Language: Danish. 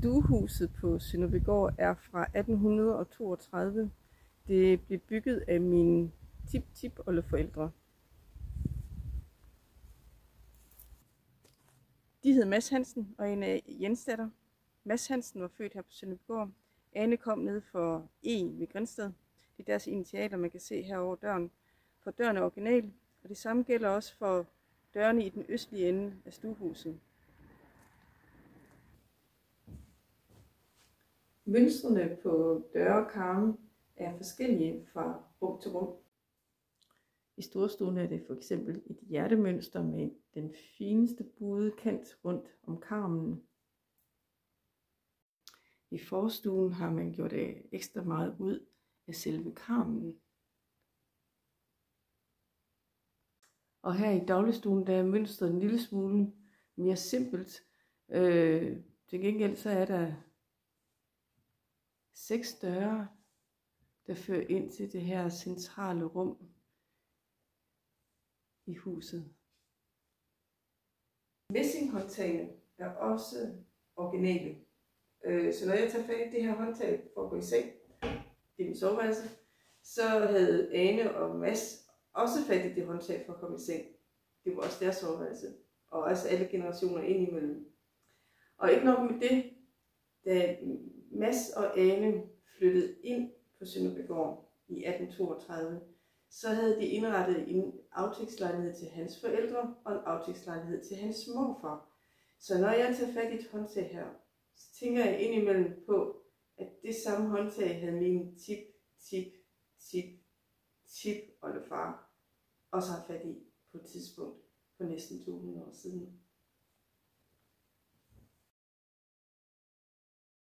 Stuehuset på Sønderbygård er fra 1832. Det blev bygget af mine tip-tip-oldeforældre. De hed Mads Hansen og en af Jens datter. Mads Hansen var født her på Sønderbygård. Ane kom ned for E ved Grindsted. Det er deres initialer, man kan se her over døren. For døren er original, og det samme gælder også for dørene i den østlige ende af stuehuset. Mønstrene på døre og karme er forskellige fra rum til rum. I storstuen er det for eksempel et hjertemønster med den fineste buede kant rundt om karmen. I forstuen har man gjort ekstra meget ud af selve karmen. Og her i dagligstuen der er mønstret en lille smule mere simpelt. Til gengæld så er der 6 døre, der fører ind til det her centrale rum i huset. Messinghåndtagene er også originale. Så når jeg tager fat i det her håndtag for at gå i seng, det er min soveværelse, så havde Ane og Mads også fat i det håndtag for at komme i seng. Det var også deres soveværelse, og også alle generationer indimellem. Og ikke nok med det, da Mads og Ane flyttede ind på Sønderbygård i 1832, så havde de indrettet en aftægtslejlighed til hans forældre og en aftægtslejlighed til hans morfar. Så når jeg tager fat i et håndtag her, så tænker jeg indimellem på, at det samme håndtag havde min tip-oldefar også haft fat i på et tidspunkt for næsten 200 år siden.